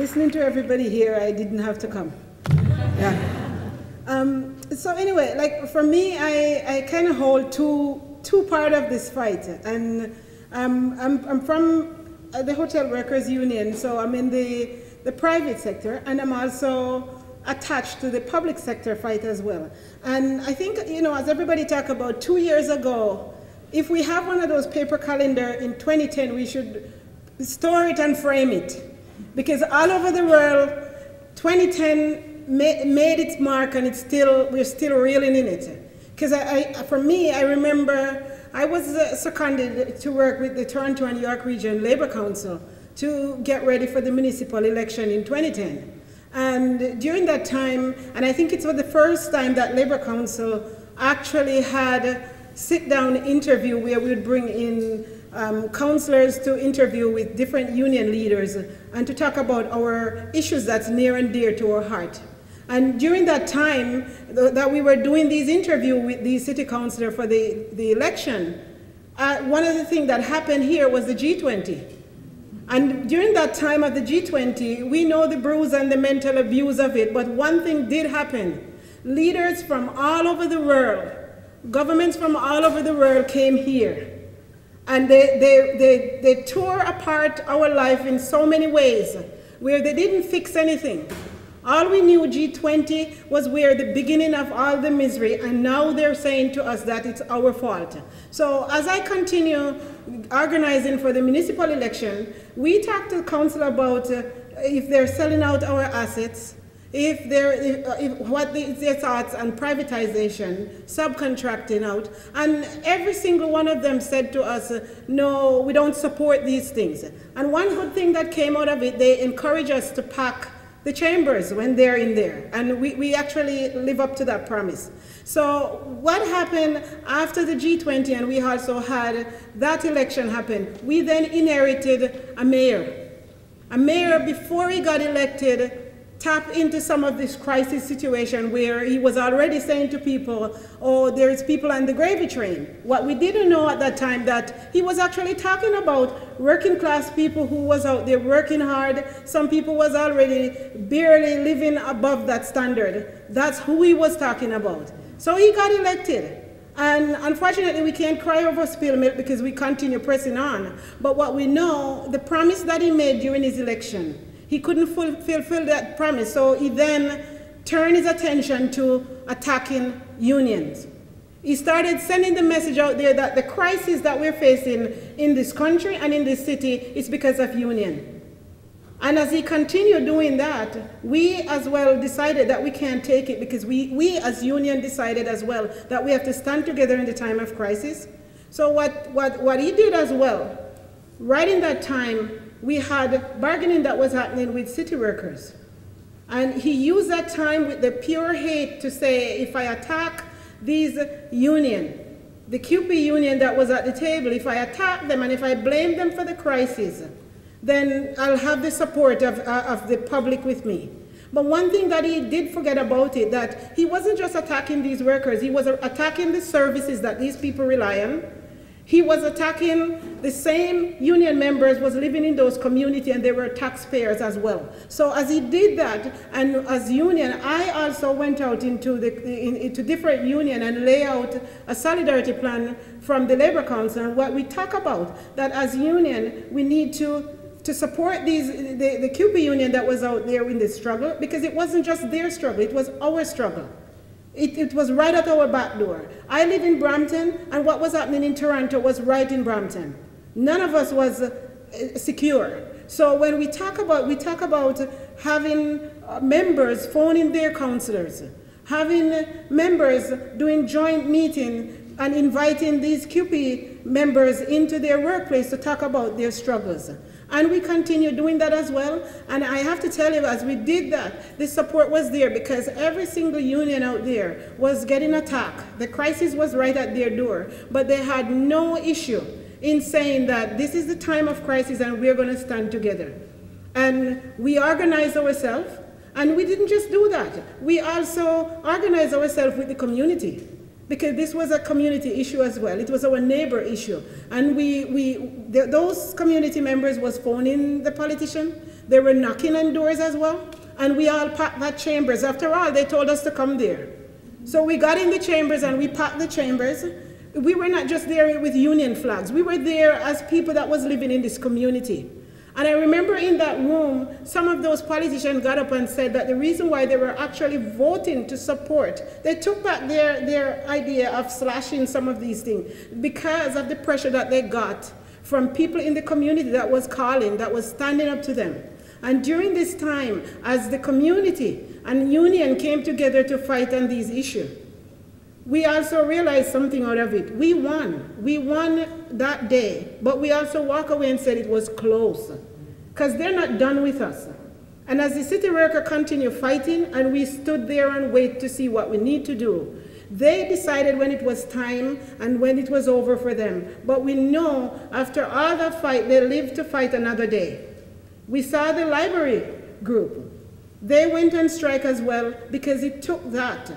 listening to everybody here, I didn't have to come. Yeah. So anyway, like for me, I kind of hold two part of this fight, and I'm from the Hotel Workers Union, so I'm in the private sector, and I'm also attached to the public sector fight as well. And I think, you know, as everybody talked about 2 years ago, if we have one of those paper calendar in 2010, we should store it and frame it. Because all over the world, 2010 made its mark, and we're still reeling in it. Because for me, I remember I was seconded to work with the Toronto and York Region Labour Council to get ready for the municipal election in 2010. And during that time, and I think it was the first time that Labour Council actually had a sit-down interview where we would bring in councillors to interview with different union leaders and to talk about our issues that's near and dear to our heart. And during that time that we were doing these interviews with the city councillor for the election, one of the things that happened here was the G20. And during that time of the G20, we know the bruise and the mental abuse of it, but one thing did happen. Leaders from all over the world, governments from all over the world came here. And they tore apart our life in so many ways, where they didn't fix anything. All we knew, G20 was where the beginning of all the misery, and now they're saying to us that it's our fault. So as I continue organizing for the municipal election, we talked to the council about if they're selling out our assets, what their thoughts on privatization, subcontracting out, and every single one of them said to us, no, we don't support these things. And one good thing that came out of it, they encourage us to pack the chambers when they're in there, and we actually live up to that promise. So what happened after the G20, and we also had that election happen, we then inherited a mayor. A mayor, before he got elected, tapped into some of this crisis situation where he was already saying to people, oh, there's people on the gravy train. What we didn't know at that time, that he was actually talking about working class people who was out there working hard. Some people was already barely living above that standard. That's who he was talking about. So he got elected. And unfortunately, we can't cry over spilled milk because we continue pressing on. But what we know, the promise that he made during his election, he couldn't fulfill that promise, so he then turned his attention to attacking unions. He started sending the message out there that the crisis that we're facing in this country and in this city is because of union. And as he continued doing that, we as well decided that we can't take it, because we as union decided as well that we have to stand together in the time of crisis. So what he did as well, right in that time, we had bargaining that was happening with city workers. And he used that time with the pure hate to say, if I attack these union, the QP union that was at the table, if I attack them and if I blame them for the crisis, then I'll have the support of the public with me. But one thing that he did forget about it, that he wasn't just attacking these workers, he was attacking the services that these people rely on. He was attacking the same union members was living in those communities, and they were taxpayers as well. So as he did that, and as union, I also went out into different union and lay out a solidarity plan from the Labour Council. And what we talk about, that as union, we need to support the QP union that was out there in the struggle, because it wasn't just their struggle, it was our struggle. It was right at our back door. I live in Brampton, and what was happening in Toronto was right in Brampton. None of us was secure. So when we talk about having members phoning their councillors, having members doing joint meeting and inviting these QP members into their workplace to talk about their struggles. And we continue doing that as well. And I have to tell you, as we did that, the support was there, because every single union out there was getting attacked. The crisis was right at their door, but they had no issue in saying that this is the time of crisis and we're going to stand together. And we organized ourselves, and we didn't just do that. We also organized ourselves with the community, because this was a community issue as well. It was our neighbor issue. And those community members was phoning the politician. They were knocking on doors as well. And we all packed that chambers. After all, they told us to come there. So we got in the chambers and we packed the chambers. We were not just there with union flags. We were there as people that was living in this community. And I remember in that room, some of those politicians got up and said that the reason why they were actually voting to support, they took back their idea of slashing some of these things because of the pressure that they got from people in the community that was calling, that was standing up to them. And during this time, as the community and union came together to fight on these issues, we also realized something out of it. We won. We won that day, but we also walked away and said it was close, because they're not done with us. And as the city worker continued fighting, and we stood there and waited to see what we need to do, they decided when it was time and when it was over for them. But we know after all that fight, they lived to fight another day. We saw the library group. They went on strike as well because it took that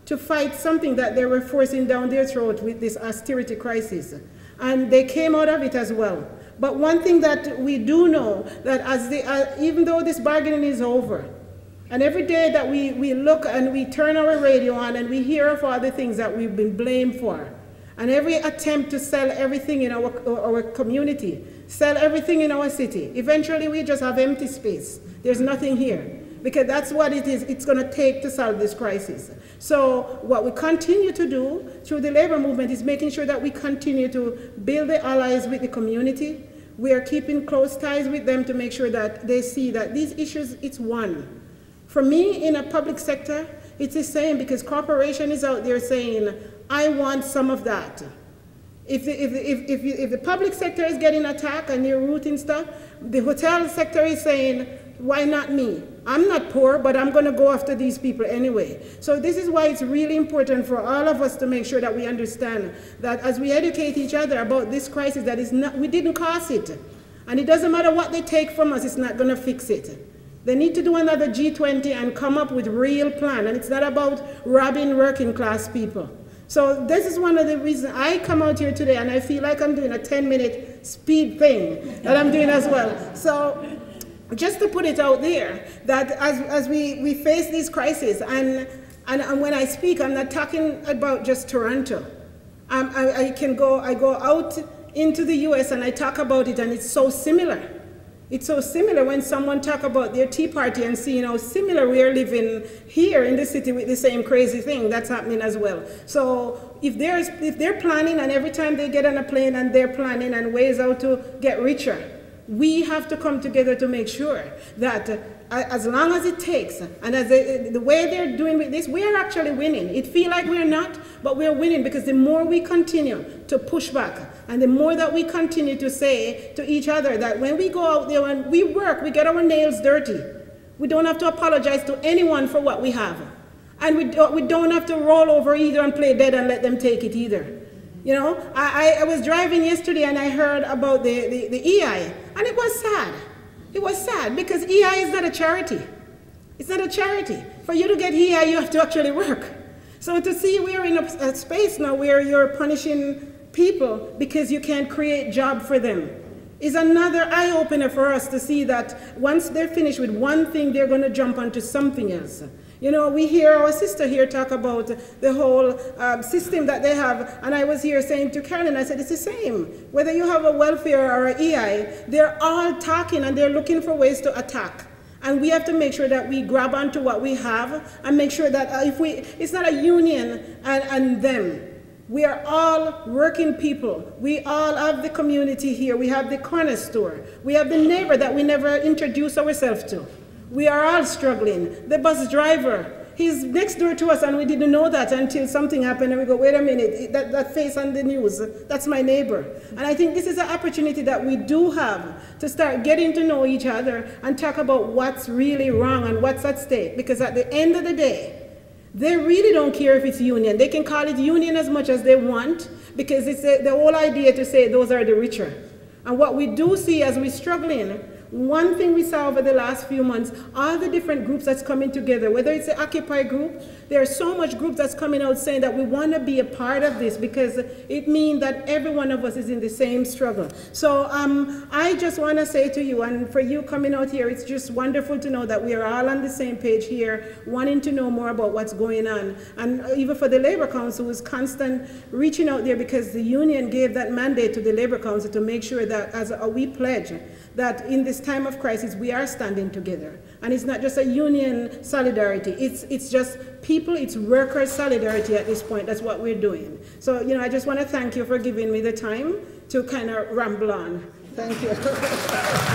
to fight something that they were forcing down their throat with this austerity crisis. And they came out of it as well. But one thing that we do know, that even though this bargaining is over, and every day that we look and we turn our radio on and we hear of all the things that we've been blamed for, and every attempt to sell everything in our community, sell everything in our city, eventually we just have empty space. There's nothing here. Because that's what it is, it's going to take to solve this crisis. So what we continue to do through the labor movement is making sure that we continue to build the allies with the community. We are keeping close ties with them to make sure that they see that these issues, it's one. For me, in a public sector, it's the same, because corporation is out there saying, I want some of that. If the public sector is getting attacked and they're rooting stuff, the hotel sector is saying, why not me? I'm not poor, but I'm going to go after these people anyway. So this is why it's really important for all of us to make sure that we understand that as we educate each other about this crisis, that is not, we didn't cause it. And it doesn't matter what they take from us, it's not going to fix it. They need to do another G20 and come up with a real plan. And it's not about robbing working class people. So this is one of the reasons I come out here today, and I feel like I'm doing a 10-minute speed thing that I'm doing as well. So just to put it out there, that as we face these crises, and when I speak, I'm not talking about just Toronto. I go out into the US and I talk about it, and it's so similar. It's so similar when someone talk about their Tea Party and see how similar we are living here in the city with the same crazy thing that's happening as well. So if they're planning, and every time they get on a plane and they're planning and ways how to get richer, we have to come together to make sure that as long as it takes, and as the way they're doing with this, we are actually winning. It feels like we're not, but we're winning, because the more we continue to push back, and the more that we continue to say to each other that when we go out there and we work, we get our nails dirty. We don't have to apologize to anyone for what we have. And we don't have to roll over either and play dead and let them take it either. You know, I was driving yesterday and I heard about the EI, and it was sad. It was sad because EI is not a charity. It's not a charity. For you to get EI, you have to actually work. So to see we're in a space now where you're punishing people because you can't create job for them is another eye-opener for us to see that once they're finished with one thing, they're going to jump onto something else. You know, we hear our sister here talk about the whole system that they have, and I was here saying to Carolyn, I said, it's the same. Whether you have a welfare or an EI, they're all talking and they're looking for ways to attack. And we have to make sure that we grab onto what we have and make sure that it's not a union and them. We are all working people. We all have the community here. We have the corner store. We have the neighbor that we never introduce ourselves to. We are all struggling. The bus driver, he's next door to us and we didn't know that until something happened and we go, wait a minute, that face on the news, that's my neighbor. And I think this is an opportunity that we do have to start getting to know each other and talk about what's really wrong and what's at stake. Because at the end of the day, they really don't care if it's union. They can call it union as much as they want, because it's the whole idea to say those are the richer. And what we do see as we're struggling, One thing we saw over the last few months, all the different groups that's coming together, whether it's the Occupy group, there's so much group that's coming out saying that we want to be a part of this because it means that every one of us is in the same struggle. So I just want to say to you, and for you coming out here, it's just wonderful to know that we are all on the same page here, wanting to know more about what's going on. And even for the Labor Council, who's constant reaching out there because the union gave that mandate to the Labor Council to make sure that as we pledge that in this time of crisis, we are standing together. And it's not just a union solidarity, it's just people, it's workers' solidarity at this point. That's what we're doing. So, you know, I just want to thank you for giving me the time to kind of ramble on. Thank you.